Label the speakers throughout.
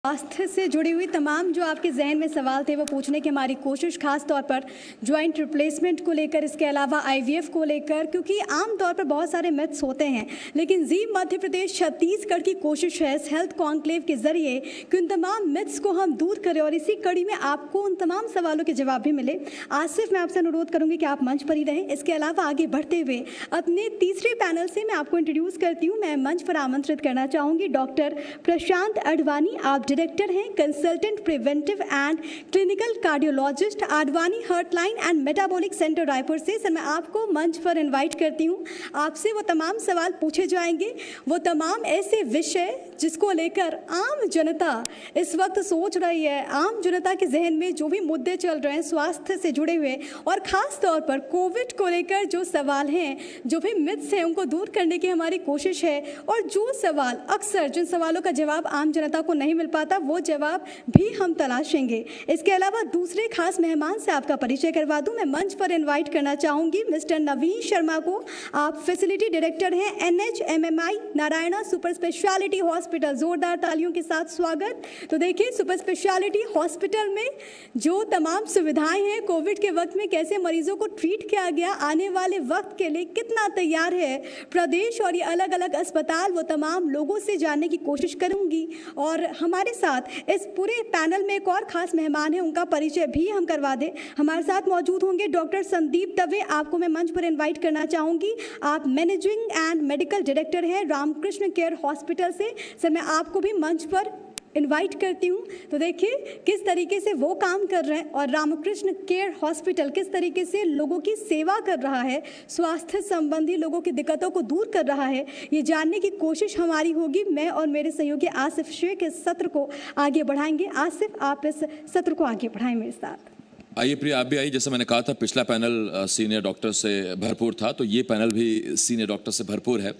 Speaker 1: स्वास्थ्य से जुड़ी हुई तमाम जो आपके जहन में सवाल थे वो पूछने की हमारी कोशिश, खास तौर पर जॉइंट रिप्लेसमेंट को लेकर, इसके अलावा आईवीएफ को लेकर, क्योंकि आम तौर पर बहुत सारे मिथ्स होते हैं। लेकिन जी मध्य प्रदेश छत्तीसगढ़ की कोशिश है इस हेल्थ कॉन्क्लेव के जरिए कि उन तमाम मिथ्स को हम दूर करें और इसी कड़ी में आपको उन तमाम सवालों के जवाब भी मिले। आसिफ, मैं आपसे अनुरोध करूंगी कि आप मंच पर ही रहें। इसके अलावा आगे बढ़ते हुए अपने तीसरे पैनल से मैं आपको इंट्रोड्यूस करती हूँ। मैं मंच पर आमंत्रित करना चाहूँगी डॉक्टर प्रशांत अडवाणी। आप डायरेक्टर हैं, consultant preventive and clinical cardiologist, Advani heartline and metabolic centre, Raipur से। सर, मैं आपको मंच पर इनवाइट करती हूं। आपसे वो तमाम सवाल पूछे जाएंगे, वो तमाम ऐसे विषय जिसको लेकर आम जनता इस वक्त सोच रही है, आम जनता के जहन में जो भी मुद्दे चल रहे हैं स्वास्थ्य से जुड़े हुए, और ख़ास तौर पर कोविड को लेकर जो सवाल हैं, जो भी मिथ्स हैं, उनको दूर करने की हमारी कोशिश है। और जो सवाल अक्सर, जिन सवालों का जवाब आम जनता को नहीं मिल पाता, वो जवाब भी हम तलाशेंगे। इसके अलावा दूसरे खास मेहमान से आपका परिचय करवा दूं। मैं मंच पर इनवाइट करना चाहूँगी मिस्टर नवीन शर्मा को। आप फैसिलिटी डायरेक्टर हैं, NHMMI Narayana super speciality hospital. जोरदार तालियों के साथ स्वागत। तो देखिए, सुपर स्पेशलिटी हॉस्पिटल में जो तमाम सुविधाएं हैं, कोविड के वक्त में कैसे मरीजों को ट्रीट किया गया, आने वाले वक्त के लिए कितना तैयार है प्रदेश और ये अलग अलग अस्पताल, वो तमाम लोगों से जानने की कोशिश करूंगी। और हमारे साथ इस पूरे पैनल में एक और खास मेहमान है, उनका परिचय भी हम करवा दें। हमारे साथ मौजूद होंगे डॉक्टर संदीप दवे। आपको मैं मंच पर इनवाइट करना चाहूँगी। आप मैनेजिंग एंड मेडिकल डायरेक्टर हैं रामकृष्ण केयर हॉस्पिटल से। सर, मैं आपको भी मंच पर इनवाइट करती हूँ। तो देखिए किस तरीके से वो काम कर रहे हैं और रामकृष्ण केयर हॉस्पिटल किस तरीके से लोगों की सेवा कर रहा है, स्वास्थ्य संबंधी लोगों की दिक्कतों को दूर कर रहा है, ये जानने की कोशिश हमारी होगी। मैं और मेरे सहयोगी आसिफ शेख इस सत्र को आगे बढ़ाएंगे। आसिफ, आप इस सत्र को आगे बढ़ाएं मेरे साथ।
Speaker 2: आइए प्रिया, आप भी आइए। जैसे मैंने कहा था, पिछला पैनल सीनियर डॉक्टर से भरपूर था, तो ये पैनल भी सीनियर डॉक्टर से भरपूर है,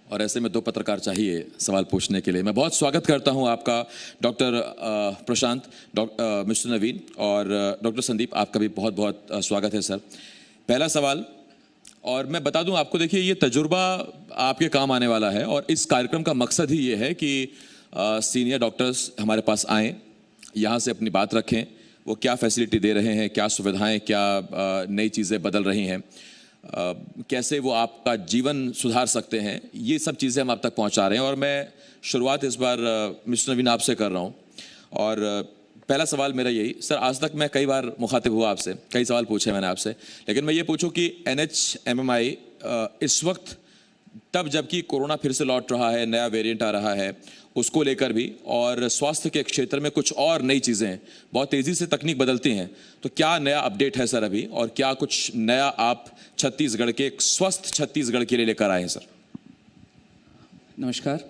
Speaker 2: और ऐसे में दो पत्रकार चाहिए सवाल पूछने के लिए। मैं बहुत स्वागत करता हूं आपका डॉक्टर प्रशांत, मिस्टर नवीन, और डॉक्टर संदीप, आपका भी बहुत बहुत स्वागत है सर। पहला सवाल, और मैं बता दूं आपको, देखिए ये तजुर्बा आपके काम आने वाला है, और इस कार्यक्रम का मकसद ही ये है कि सीनियर डॉक्टर्स हमारे पास आएँ, यहाँ से अपनी बात रखें, वो क्या फैसिलिटी दे रहे हैं, क्या सुविधाएँ, क्या नई चीज़ें बदल रही हैं, कैसे वो आपका जीवन सुधार सकते हैं, ये सब चीज़ें हम आप तक पहुंचा रहे हैं। और मैं शुरुआत इस बार मिस्टर नवीन आपसे कर रहा हूं, और पहला सवाल मेरा यही, सर, आज तक मैं कई बार मुखातिब हुआ आपसे, कई सवाल पूछे मैंने आपसे, लेकिन मैं ये पूछूं कि NHMMI इस वक्त, तब जबकि कोरोना फिर से लौट रहा है, नया वेरिएंट आ रहा है, उसको लेकर भी, और स्वास्थ्य के क्षेत्र में कुछ और नई चीज़ें हैं, बहुत तेज़ी से तकनीक बदलती हैं, तो क्या नया अपडेट है सर अभी, और क्या कुछ नया आप छत्तीसगढ़ के, एक स्वस्थ छत्तीसगढ़ के लिए लेकर आए हैं सर?
Speaker 3: नमस्कार।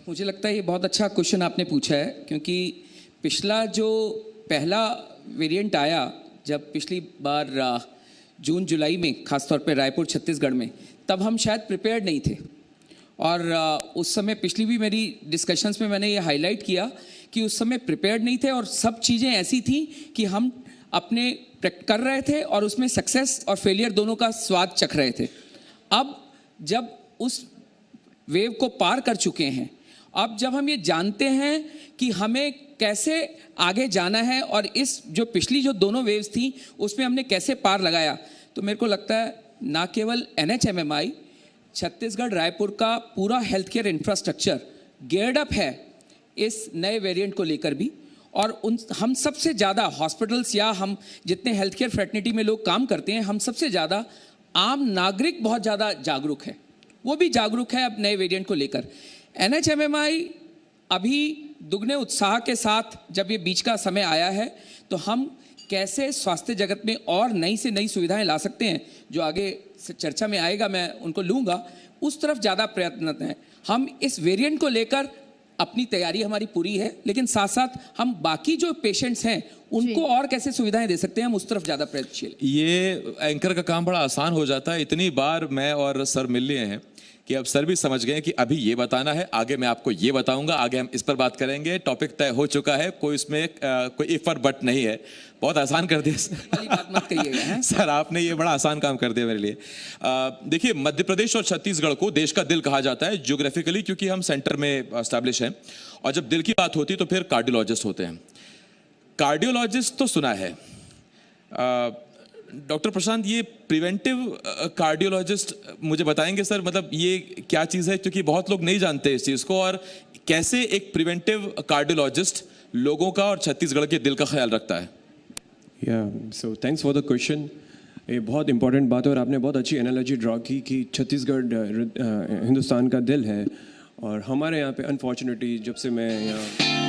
Speaker 3: मुझे लगता है ये बहुत अच्छा क्वेश्चन आपने पूछा है, क्योंकि पिछला जो पहला वेरिएंट आया, जब पिछली बार जून जुलाई में, खासतौर पे रायपुर छत्तीसगढ़ में, तब हम शायद प्रिपेयर्ड नहीं थे। और उस समय पिछली भी मेरी डिस्कशंस में मैंने ये हाईलाइट किया कि उस समय प्रिपेयर्ड नहीं थे, और सब चीज़ें ऐसी थी कि हम अपने कर रहे थे और उसमें सक्सेस और फेलियर दोनों का स्वाद चख रहे थे। अब जब उस वेव को पार कर चुके हैं, अब जब हम ये जानते हैं कि हमें कैसे आगे जाना है, और इस जो पिछली जो दोनों वेव्स थी उसमें हमने कैसे पार लगाया, तो मेरे को लगता है ना केवल NHMMI, छत्तीसगढ़ रायपुर का पूरा health care infrastructure geared up है इस नए वेरिएंट को लेकर भी। और हम सबसे ज़्यादा हॉस्पिटल्स, या हम जितने हेल्थ केयर फ्रेटर्निटी में लोग काम करते हैं, हम सबसे ज़्यादा आम नागरिक बहुत ज़्यादा जागरूक है, वो भी जागरूक है अब नए वेरिएंट को लेकर। NHMMI अभी दुगने उत्साह के साथ, जब ये बीच का समय आया है, तो हम कैसे स्वास्थ्य जगत में और नई से नई सुविधाएं ला सकते हैं, जो आगे चर्चा में आएगा, मैं उनको लूँगा, उस तरफ ज़्यादा प्रयत्नरत हैं। हम इस वेरिएंट को लेकर अपनी तैयारी हमारी पूरी है, लेकिन साथ साथ हम बाकी जो पेशेंट्स हैं उनको और कैसे सुविधाएं दे सकते हैं, हम उस तरफ ज़्यादा प्रयत्नशील।
Speaker 2: ये एंकर का काम बड़ा आसान हो जाता है। इतनी बार मैं और सर मिल लिए हैं कि अब सर भी समझ गए कि अभी ये बताना है, आगे मैं आपको ये बताऊंगा, आगे हम इस पर बात करेंगे, टॉपिक तय हो चुका है, कोई इसमें कोई इफ और बट नहीं है। बहुत आसान कर दिया
Speaker 3: वाली बात मत कहिएगा हैं?
Speaker 2: सर, आपने ये बड़ा आसान काम कर दिया मेरे लिए। देखिए, मध्य प्रदेश और छत्तीसगढ़ को देश का दिल कहा जाता है ज्योग्राफिकली, क्योंकि हम सेंटर में एस्टैब्लिश हैं, और जब दिल की बात होती है तो फिर कार्डियोलॉजिस्ट होते हैं। कार्डियोलॉजिस्ट तो सुना है, डॉक्टर प्रशांत, ये प्रिवेंटिव कार्डियोलॉजिस्ट मुझे बताएंगे सर, मतलब ये क्या चीज़ है, क्योंकि बहुत लोग नहीं जानते इस चीज़ को, और कैसे एक प्रिवेंटिव कार्डियोलॉजिस्ट लोगों का और छत्तीसगढ़ के दिल का ख्याल रखता है?
Speaker 4: So thanks for the question. ये बहुत इंपॉर्टेंट बात है और आपने बहुत अच्छी एनालॉजी ड्रॉ की कि छत्तीसगढ़ हिंदुस्तान का दिल है, और हमारे यहाँ पे अनफॉर्चुनेटली जब से मैं यहाँ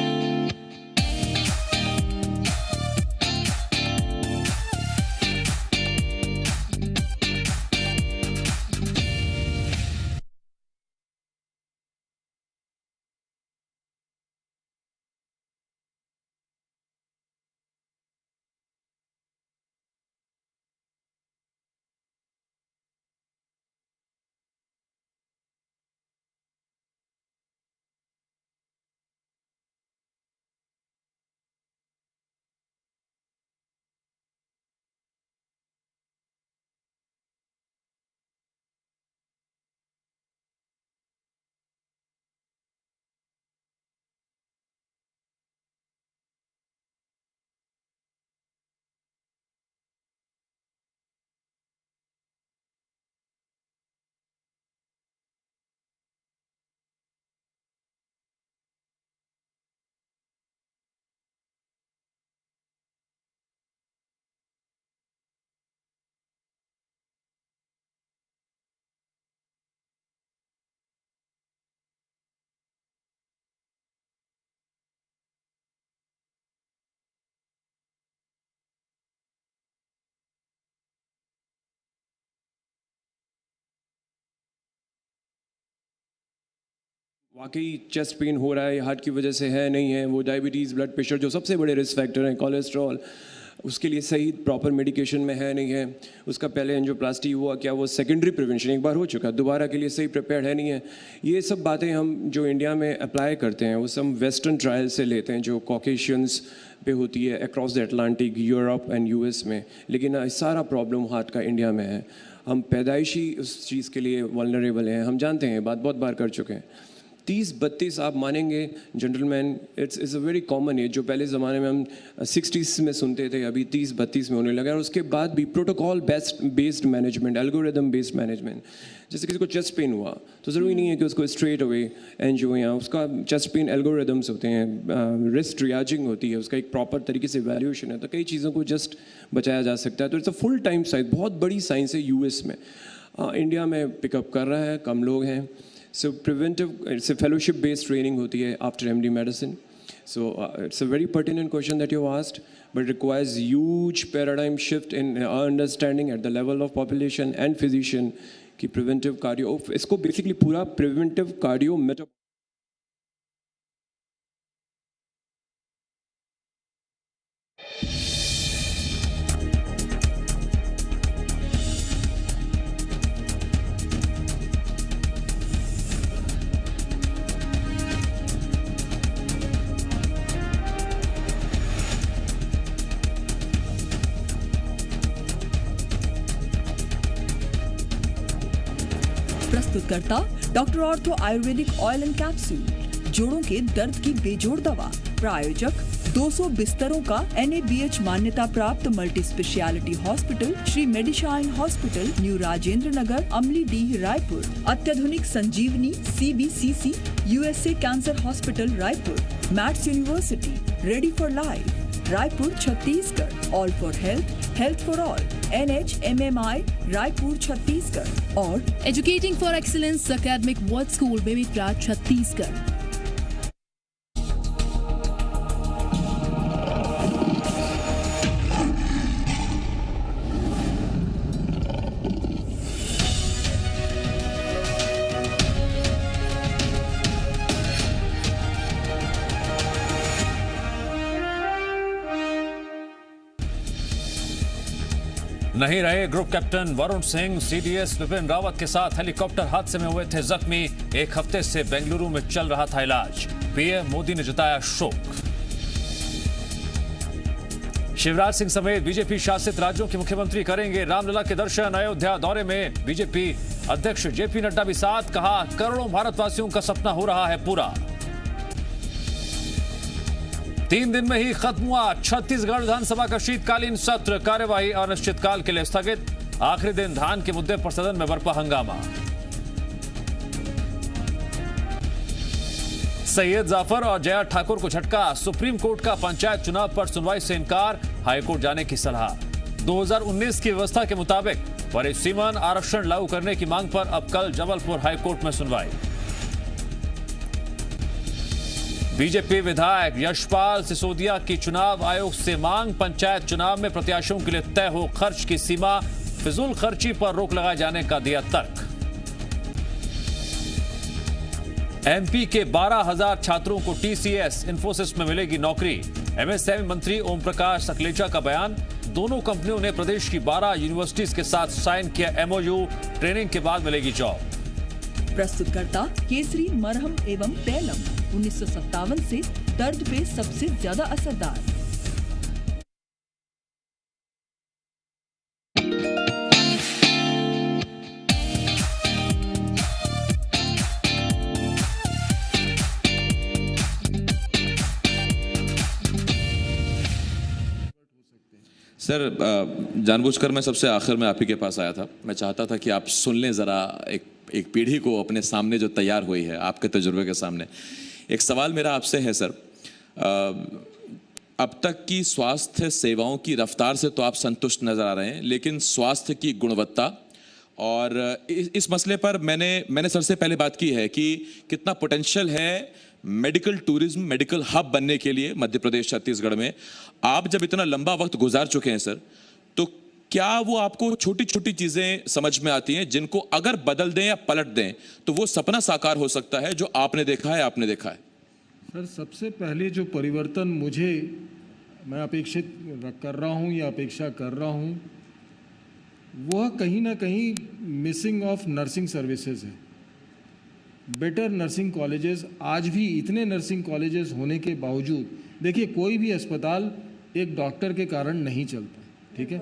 Speaker 4: वाकई चेस्ट पेन हो रहा है, हार्ट की वजह से है नहीं है, वो डायबिटीज़, ब्लड प्रेशर जो सबसे बड़े रिस्क फैक्टर हैं, कोलेस्ट्रॉल, उसके लिए सही प्रॉपर मेडिकेशन में है नहीं है, उसका पहले एंजियोप्लास्टी हुआ, क्या वो सेकेंडरी प्रिवेंशन एक बार हो चुका, दोबारा के लिए सही प्रिपेयर्ड है नहीं है। ये सब बातें हम जो इंडिया में अप्लाई करते हैं वो सब वेस्टर्न ट्रायल से लेते हैं, जो कॉकेशियंस पे होती है across the Atlantic, Europe and US में, लेकिन सारा प्रॉब्लम हार्ट का इंडिया में है। हम पैदाइशी उस चीज़ के लिए वल्नरेबल हैं, हम जानते हैं, बात बहुत बार कर चुके हैं। 30-32 आप मानेंगे gentleman, it's a very common age, जो पहले ज़माने में हम 60s में सुनते थे, अभी 30-32 में होने लगा। और उसके बाद भी protocol based management, algorithm based management, जैसे किसी को चेस्ट पेन हुआ तो ज़रूरी नहीं है कि उसको स्ट्रेट अवे एंजियो, या उसका चेस्ट पेन एल्गोरिदम्स होते हैं, रिस्क ट्रियाजिंग होती है, उसका एक प्रॉपर तरीके से वैल्यूएशन है, तो कई चीज़ों को जस्ट बचाया जा सकता है। तो it's a full time science, बहुत बड़ी साइंस है यूएस में, इंडिया में पिकअप कर रहा है, कम लोग हैं। So preventive, it's a fellowship-based training होती है after MD medicine. So it's a very pertinent question that you asked, but it requires huge paradigm shift in our understanding at the level of population and physician कि preventive cardio, इसको basically पूरा preventive cardio metabolic
Speaker 5: प्रस्तुतकर्ता doctor ortho Ayurvedic oil and capsule, जोड़ों के दर्द की बेजोड़ दवा। प्रायोजक 200 बिस्तरों का NABH मान्यता प्राप्त multi speciality hospital Shri Medishine hospital, new Rajendra Nagar, Amlidih, Raipur. अत्याधुनिक Sanjeevani CBCC USA cancer hospital Raipur. Maths university, ready for life, Raipur Chhattisgarh. All for health, health for all, NHMMI Raipur Chhattisgarh. और
Speaker 6: educating for excellence academic world school, बेबीप्रा छत्तीसगढ़।
Speaker 7: नहीं रहे group captain Varun Singh. CDS Bipin Rawat के साथ helicopter हादसे में हुए थे जख्मी। एक हफ्ते से बेंगलुरु में चल रहा था इलाज। पीएम मोदी ने जताया शोक। शिवराज सिंह समेत बीजेपी शासित राज्यों के मुख्यमंत्री करेंगे रामलला के दर्शन। अयोध्या दौरे में बीजेपी अध्यक्ष जेपी नड्डा भी साथ। कहा, करोड़ों भारतवासियों का सपना हो रहा है पूरा। 3 दिन में ही खत्म हुआ छत्तीसगढ़ विधानसभा का शीतकालीन सत्र। कार्यवाही अनिश्चितकाल के लिए स्थगित। आखिरी दिन धान के मुद्दे पर सदन में बरपा हंगामा। सैयद जाफर और जया ठाकुर को झटका। सुप्रीम कोर्ट का पंचायत चुनाव पर सुनवाई से इनकार। हाईकोर्ट जाने की सलाह। 2019 की व्यवस्था के मुताबिक परिसीमन आरक्षण लागू करने की मांग पर अब कल जबलपुर हाईकोर्ट में सुनवाई। बीजेपी विधायक यशपाल सिसोदिया की चुनाव आयोग से मांग। पंचायत चुनाव में प्रत्याशियों के लिए तय हो खर्च की सीमा। फिजूल खर्ची पर रोक लगाए जाने का दिया तर्क। एमपी के 12,000 छात्रों को टीसीएस इंफोसिस में मिलेगी नौकरी। एमएसएमई मंत्री ओम प्रकाश सकलेचा का बयान। दोनों कंपनियों ने प्रदेश की 12 यूनिवर्सिटीज के साथ साइन किया एमओयू। ट्रेनिंग के बाद मिलेगी जॉब।
Speaker 5: प्रस्तुतकर्ता केसरी मरहम एवं तैलम 1957 से दर्द पे सबसे ज्यादा असरदार।
Speaker 2: सर, जानबूझकर मैं सबसे आखिर में आप ही के पास आया था। मैं चाहता था कि आप सुन लें ज़रा एक पीढ़ी को अपने सामने जो तैयार हुई है आपके तजुर्बे के सामने। एक सवाल मेरा आपसे है सर, अब तक की स्वास्थ्य सेवाओं की रफ्तार से तो आप संतुष्ट नज़र आ रहे हैं, लेकिन स्वास्थ्य की गुणवत्ता और इस मसले पर मैंने सर से पहले बात की है कि कितना पोटेंशियल है मेडिकल टूरिज्म, मेडिकल हब बनने के लिए मध्य प्रदेश छत्तीसगढ़ में। आप जब इतना लंबा वक्त गुजार चुके हैं सर, तो क्या वो आपको छोटी छोटी चीज़ें समझ में आती हैं जिनको अगर बदल दें या पलट दें तो वो सपना साकार हो सकता है जो आपने देखा है?
Speaker 8: सर, सबसे पहले जो परिवर्तन मैं अपेक्षित कर रहा हूँ या अपेक्षा कर रहा हूँ, वह कहीं ना कहीं मिसिंग ऑफ नर्सिंग सर्विसेज है। बेटर नर्सिंग कॉलेजेस, आज भी इतने नर्सिंग कॉलेजेस होने के बावजूद, देखिए कोई भी अस्पताल एक डॉक्टर के कारण नहीं चलता, ठीक है।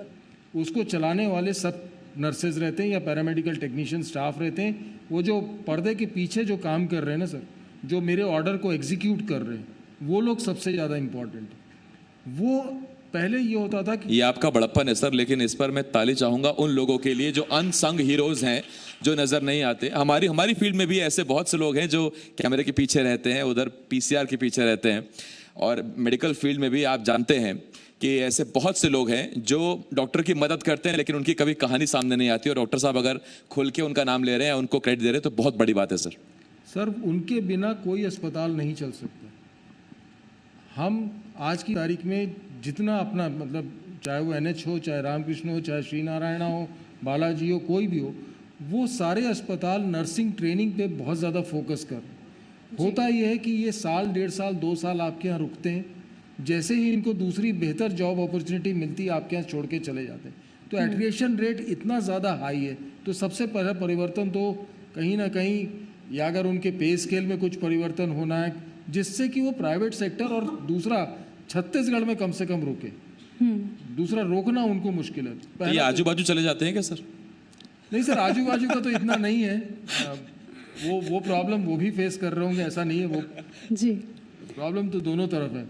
Speaker 8: उसको चलाने वाले सब नर्सेज रहते हैं या पैरामेडिकल टेक्नीशियन स्टाफ रहते हैं। वो जो पर्दे के पीछे जो काम कर रहे हैं ना सर, जो मेरे ऑर्डर को एग्जीक्यूट कर रहे हैं, वो लोग सबसे ज़्यादा इम्पॉर्टेंट है। वो पहले ये होता था कि
Speaker 2: ये आपका बड़प्पन है सर, लेकिन इस पर मैं ताली चाहूँगा उन लोगों के लिए जो अनसंग हीरोज़ हैं, जो नज़र नहीं आते। हमारी फील्ड में भी ऐसे बहुत से लोग हैं जो कैमरे के पीछे रहते हैं, उधर पीसीआर के पीछे रहते हैं, और मेडिकल फील्ड में भी आप जानते हैं कि ऐसे बहुत से लोग हैं जो डॉक्टर की मदद करते हैं, लेकिन उनकी कभी कहानी सामने नहीं आती। और डॉक्टर साहब अगर खुल के उनका नाम ले रहे हैं, उनको क्रेडिट दे रहे हैं, तो बहुत बड़ी बात है सर।
Speaker 8: सर, उनके बिना कोई अस्पताल नहीं चल सकता। हम आज की तारीख में जितना अपना चाहे वो NH हो, चाहे रामकृष्ण हो, चाहे श्री नारायणा हो, बालाजी हो, कोई भी हो, वो सारे अस्पताल नर्सिंग ट्रेनिंग पे बहुत ज़्यादा फोकस कर रहे हैं। होता यह है कि ये साल, 1.5 साल, 2 साल आपके यहाँ रुकते हैं। जैसे ही इनको दूसरी बेहतर जॉब अपॉर्चुनिटी मिलती है, आपके यहाँ छोड़ के चले जाते हैं। तो एट्रिशन रेट इतना ज़्यादा हाई है। तो सबसे पहला परिवर्तन तो कहीं ना कहीं, या अगर उनके पे स्केल में कुछ परिवर्तन होना है जिससे कि वो प्राइवेट सेक्टर, और दूसरा छत्तीसगढ़ में कम से कम रुके। दूसरा रोकना उनको मुश्किल है।
Speaker 2: ये आजू बाजू चले जाते हैं क्या सर?
Speaker 8: नहीं सर, आजू बाजू का तो इतना नहीं है। वो प्रॉब्लम वो भी फेस कर रहे होंगे, ऐसा नहीं है। वो
Speaker 1: जी,
Speaker 8: प्रॉब्लम तो दोनों तरफ है।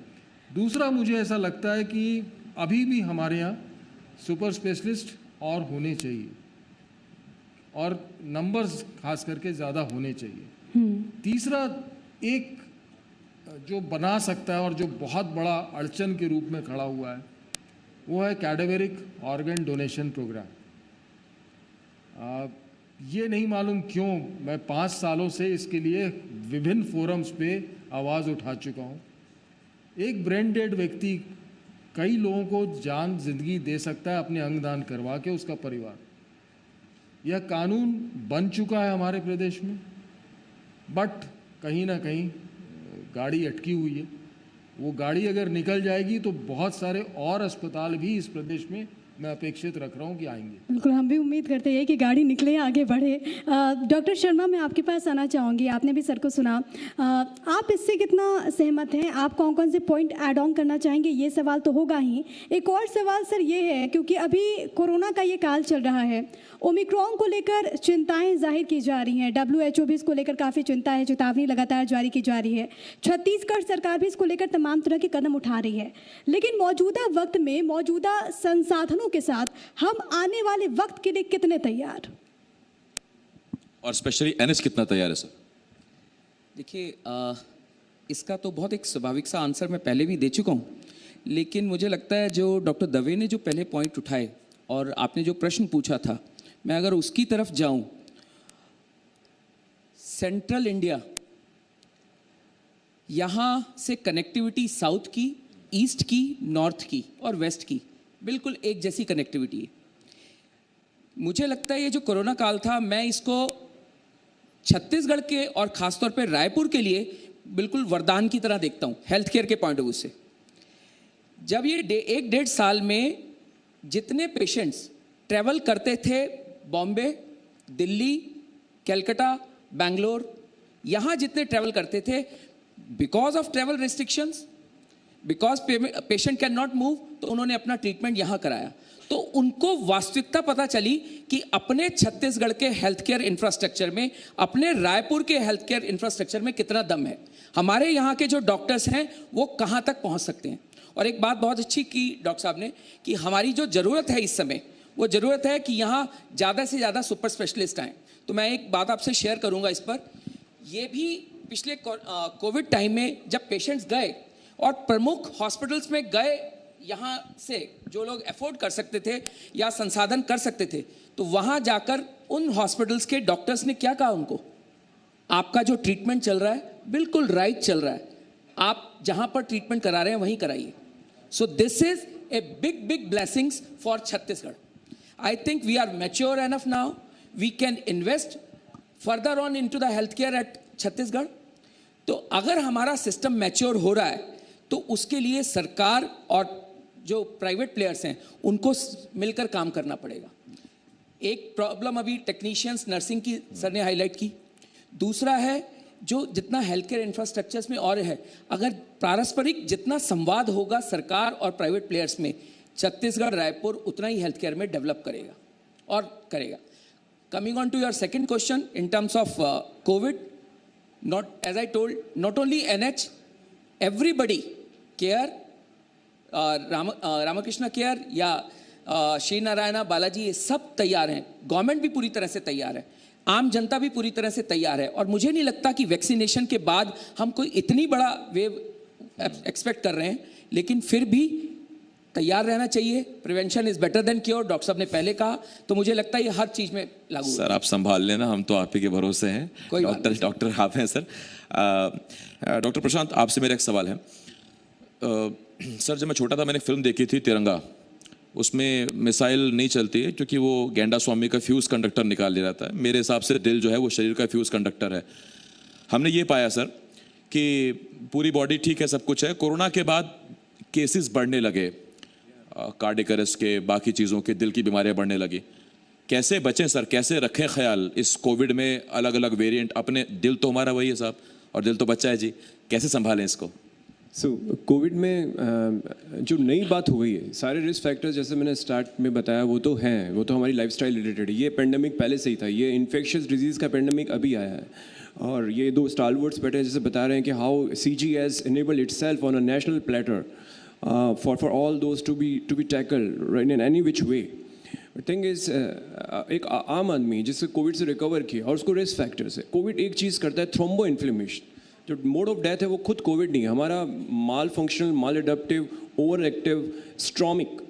Speaker 8: दूसरा, मुझे ऐसा लगता है कि अभी भी हमारे यहाँ सुपर स्पेशलिस्ट और होने चाहिए, और नंबर्स खास करके ज़्यादा होने चाहिए। तीसरा, एक जो बना सकता है और जो बहुत बड़ा अड़चन के रूप में खड़ा हुआ है, वो है कैडेवरिक ऑर्गन डोनेशन प्रोग्राम। ये नहीं मालूम क्यों मैं 5 सालों से इसके लिए विभिन्न फोरम्स पे आवाज़ उठा चुका हूँ। एक ब्रेन डेड व्यक्ति कई लोगों को जान जिंदगी दे सकता है अपने अंग दान करवा के, उसका परिवार। यह कानून बन चुका है हमारे प्रदेश में, बट कहीं ना कहीं गाड़ी अटकी हुई है। वो गाड़ी अगर निकल जाएगी तो बहुत सारे और अस्पताल भी इस प्रदेश में मैं अपेक्षित रख रहा हूँ कि आएंगे।
Speaker 1: बिल्कुल, हम भी उम्मीद करते हैं कि गाड़ी निकले, आगे बढ़े। डॉक्टर शर्मा, मैं आपके पास आना चाहूँगी। आपने भी सर को सुना, आप इससे कितना सहमत हैं? आप कौन कौन से पॉइंट ऐड ऑन करना चाहेंगे? ये सवाल तो होगा ही। एक और सवाल सर ये है, क्योंकि अभी कोरोना का ये काल चल रहा है, ओमिक्रॉन को लेकर चिंताएं जाहिर की जा रही हैं, WHO भी इसको लेकर काफ़ी चिंता है, चेतावनी लगातार जारी की जा रही है, छत्तीसगढ़ सरकार भी इसको लेकर तमाम तरह के कदम उठा रही है। लेकिन मौजूदा वक्त में, मौजूदा संसाधनों के साथ हम आने वाले वक्त के लिए कितने तैयार?
Speaker 2: और स्पेशली NH कितना तैयार है सर?
Speaker 3: देखिए, इसका तो बहुत एक स्वाभाविक सा आंसर मैं पहले भी दे चुका हूँ, लेकिन मुझे लगता है जो डॉक्टर दवे ने जो पहले पॉइंट उठाए और आपने जो प्रश्न पूछा था, मैं अगर उसकी तरफ जाऊं, सेंट्रल इंडिया, यहाँ से कनेक्टिविटी साउथ की, ईस्ट की, नॉर्थ की और वेस्ट की बिल्कुल एक जैसी कनेक्टिविटी है। मुझे लगता है ये जो कोरोना काल था, मैं इसको छत्तीसगढ़ के और ख़ासतौर पे रायपुर के लिए बिल्कुल वरदान की तरह देखता हूँ, हेल्थ केयर के पॉइंट ऑफ व्यू से। जब ये 1-1.5 साल में जितने पेशेंट्स ट्रैवल करते थे बॉम्बे, दिल्ली, कलकत्ता, बेंगलोर, यहाँ जितने ट्रैवल करते थे, because of travel restrictions, because patient can not move, तो उन्होंने अपना ट्रीटमेंट यहाँ कराया। तो उनको वास्तविकता पता चली कि अपने छत्तीसगढ़ के हेल्थ केयर इंफ्रास्ट्रक्चर में, अपने रायपुर के हेल्थ केयर इंफ्रास्ट्रक्चर में कितना दम है, हमारे यहाँ के जो डॉक्टर्स हैं वो कहाँ तक पहुँच सकते हैं। और एक बात बहुत अच्छी की डॉक्टर साहब ने कि हमारी जो ज़रूरत है इस समय, वो ज़रूरत है कि यहाँ ज़्यादा से ज़्यादा सुपर स्पेशलिस्ट आएँ। तो मैं एक बात आपसे शेयर करूँगा इस पर। ये भी पिछले कोविड टाइम में जब पेशेंट्स गए और प्रमुख हॉस्पिटल्स में गए, यहाँ से जो लोग अफोर्ड कर सकते थे या संसाधन कर सकते थे, तो वहाँ जाकर उन हॉस्पिटल्स के डॉक्टर्स ने क्या कहा उनको, आपका जो ट्रीटमेंट चल रहा है बिल्कुल राइट चल रहा है, आप जहाँ पर ट्रीटमेंट करा रहे हैं वहीं कराइए। So this is a big blessings for Chhattisgarh. I think we are mature enough now. We can invest further on into the healthcare at Chhattisgarh. तो अगर हमारा सिस्टम मैच्योर हो रहा है तो उसके लिए सरकार और जो प्राइवेट प्लेयर्स हैं उनको मिलकर काम करना पड़ेगा। एक प्रॉब्लम अभी टेक्नीशियंस, नर्सिंग की सर ने हाईलाइट की। दूसरा है जो जितना हेल्थ केयर इंफ्रास्ट्रक्चर्स में और है, अगर पारस्परिक जितना संवाद होगा सरकार और प्राइवेट प्लेयर्स में, छत्तीसगढ़, रायपुर उतना ही हेल्थ केयर में डेवलप करेगा और करेगा। Coming on to your second question in terms of covid, not as I told, not only NH, everybody care, Ramakrishna care या श्री नारायणा, बालाजी, ये सब तैयार हैं। गवर्नमेंट भी पूरी तरह से तैयार है, आम जनता भी पूरी तरह से तैयार है। और मुझे नहीं लगता कि वैक्सीनेशन के बाद हम कोई इतनी बड़ा वेव एक्सपेक्ट कर रहे हैं, लेकिन फिर भी तैयार रहना चाहिए। Prevention is better than cure, doctor साहब ने पहले कहा, तो मुझे लगता है ये हर चीज में लागू है।
Speaker 2: सर आप संभाल लेना, हम तो आप ही के भरोसे हैं। डॉक्टर आप हैं सर। डॉक्टर प्रशांत, आपसे मेरा एक सवाल है। सर जब मैं छोटा था मैंने फिल्म देखी थी तिरंगा, उसमें मिसाइल नहीं चलती है क्योंकि वो गेंडा स्वामी का फ्यूज कंडक्टर निकाल ले जाता है। मेरे हिसाब से दिल जो है वो शरीर का फ्यूज कंडक्टर है। हमने ये पाया सर कि पूरी बॉडी ठीक है, सब कुछ है, कोरोना के बाद केसेस बढ़ने लगे, कार्डियक अरेस्ट के, बाकी चीज़ों के, दिल की बीमारियां बढ़ने लगी। कैसे बचें सर, कैसे रखें ख्याल इस कोविड में, अलग अलग वेरिएंट, अपने दिल तो हमारा वही है साहब और दिल तो बच्चा है जी, कैसे संभालें इसको?
Speaker 4: कोविड में जो नई बात हो गई है, सारे रिस्क फैक्टर्स जैसे मैंने स्टार्ट में बताया वो तो हैं, वो तो हमारी लाइफस्टाइल रिलेटेड है। ये पेंडेमिक पहले से ही था, ये इन्फेक्शियस डिजीज़ का पेंडेमिक अभी आया है। और ये दो स्टालवर्ड्स बैठे हैं जैसे बता रहे हैं कि how CG has enabled itself on a national platter for all those to be tackled right in any which way. The thing is, एक आम आदमी जिससे कोविड से रिकवर किया और उसको रिस्क फैक्टर्स है, कोविड एक चीज़ करता है, थ्रोम्बो इन्फ्लेमेशन। जो मोड ऑफ डेथ है वो खुद कोविड नहीं है, हमारा malfunctional, maladaptive, over active, स्ट्रॉमिक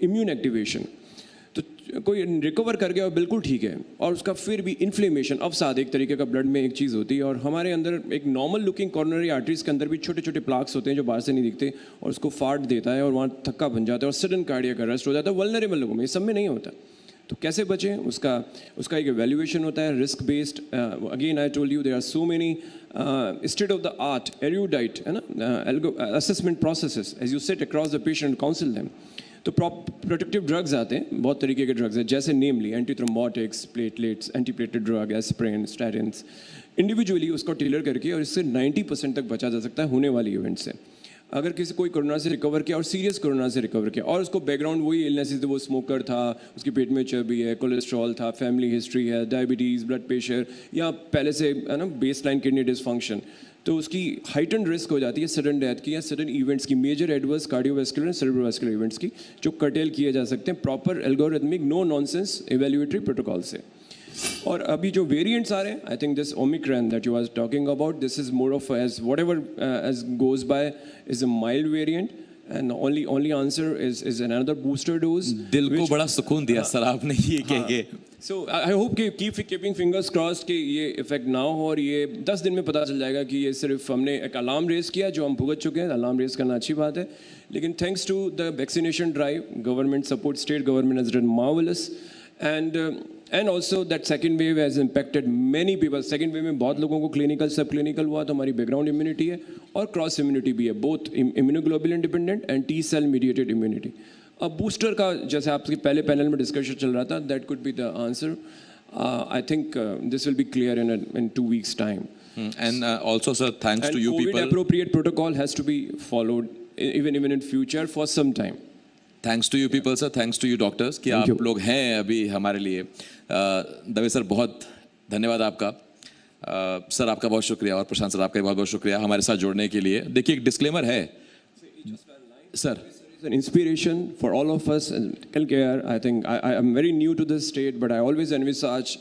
Speaker 4: इम्यून एक्टिवेशन। तो कोई रिकवर कर गया और बिल्कुल ठीक है, और उसका फिर भी इन्फ्लेमेशन, अवसाद एक तरीके का ब्लड में एक चीज़ होती है। और हमारे अंदर एक नॉर्मल लुकिंग कॉर्नरी आर्टरीज के अंदर भी छोटे छोटे प्लाक्स होते हैं जो बाहर से नहीं दिखते, और उसको फाट देता है और वहाँ थक्का बन जाता है और सडन कार्डियक अरेस्ट हो जाता है। वल्नरेबल लोगों में, ये सब में नहीं होता। तो कैसे बचें, उसका एक एवेल्यूएशन होता है, risk based. Again I told you there are so many state of the art erudite है ना assessment processes as you sit across the patient, counsel them. तो प्रोटेक्टिव ड्रग्स आते हैं, बहुत तरीके के ड्रग्स हैं, जैसे namely anti thrombotics, platelets, anti platelet drug, aspirin, statins. Individually उसको टेलर करके और इससे 90% तक बचा जा सकता है होने वाली इवेंट से। अगर किसी कोई कोरोना से रिकवर किया और सीरियस कोरोना से रिकवर किया और उसको बैकग्राउंड वही इलनेसेस, वो स्मोकर था, उसके पेट में चर्बी है, कोलेस्ट्रॉल था, फैमिली हिस्ट्री है, डायबिटीज़, ब्लड प्रेशर, या पहले से है ना बेस लाइन किडनी डिसफंक्शन, तो उसकी हाइटन रिस्क हो जाती है सडन डेथ की या सडन इवेंट्स की, major adverse cardiovascular and cerebrovascular events की, जो कर्टेल किए जा सकते हैं proper algorithmic no nonsense evaluatory protocol से। और अभी जो वेरिएंट्स आ रहे हैं, I think this Omicron that you are talking about, this is more of as whatever as goes by is a mild variant, and only answer is another booster dose.
Speaker 2: दिल को बड़ा सुकून दिया सर आपने ये कह के।
Speaker 4: सो आई होप कि कीपिंग फिंगर्स क्रॉस्ड कि ये इफेक्ट ना हो, और ये 10 दिन में पता चल जाएगा कि ये सिर्फ हमने एक अलार्म रेस किया जो हम भुगत चुके हैं। अलार्म रेस करना अच्छी बात है, लेकिन thanks to the vaccination drive, government support, state government has done marvellous, and also that second wave has impacted many people. Second wave में बहुत लोगों को क्लिनिकल सब क्लिनिकल हुआ, तो हमारी बैकग्राउंड इम्यूनिटी है और क्रॉस इम्यूनिटी भी है, both immunoglobulin dependent and T cell mediated immunity. अब बूस्टर का जैसे आपके पहले पैनल में डिस्कशन चल रहा था, that could be the answer. I think this will be clear in 2 weeks time.
Speaker 2: And also, sir, thanks to you
Speaker 4: COVID
Speaker 2: people.
Speaker 4: appropriate protocol has to be followed even in future for some time.
Speaker 2: Thanks to you people sir, thanks to you doctors कि
Speaker 4: Thank
Speaker 2: आप
Speaker 4: you.
Speaker 2: लोग हैं अभी हमारे लिए। Dave sir बहुत धन्यवाद आपका। सर आपका बहुत शुक्रिया, और प्रशांत सर आपका बहुत बहुत शुक्रिया हमारे साथ जुड़ने के लिए। देखिए एक डिस्क्लेमर है sir.
Speaker 4: It's an inspiration for all of us in medical care. I think I am very new to this state, but I always envisage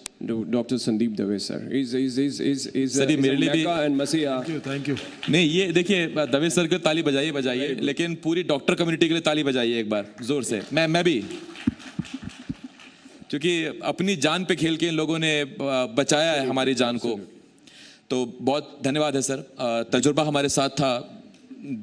Speaker 4: Dr. Sandeep Dave sir. He's
Speaker 2: Sir, ये मेरे लिए भी-
Speaker 4: Mecca and Messiah.
Speaker 8: Thank you.
Speaker 2: नहीं ये देखिए Dave sir को ताली बजाइए, लेकिन पूरी डॉक्टर कम्युनिटी के लिए ताली बजाइए एक बार जोर से। मैं भी, क्योंकि अपनी जान पे खेल के इन लोगों ने बचाया है हमारी जान को, तो बहुत धन्यवाद है सर। तजुर्बा हमारे साथ था,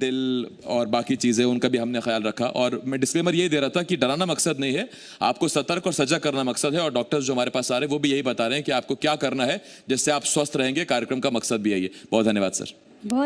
Speaker 2: दिल और बाकी चीज़ें उनका भी हमने ख्याल रखा, और मैं डिस्क्लेमर ये दे रहा था कि डराना मकसद नहीं है, आपको सतर्क और सजग करना मकसद है। और डॉक्टर्स जो हमारे पास आ रहे हैं वो भी यही बता रहे हैं कि आपको क्या करना है जिससे आप स्वस्थ रहेंगे। कार्यक्रम का मकसद भी यही है। बहुत धन्यवाद सर।
Speaker 1: बहुत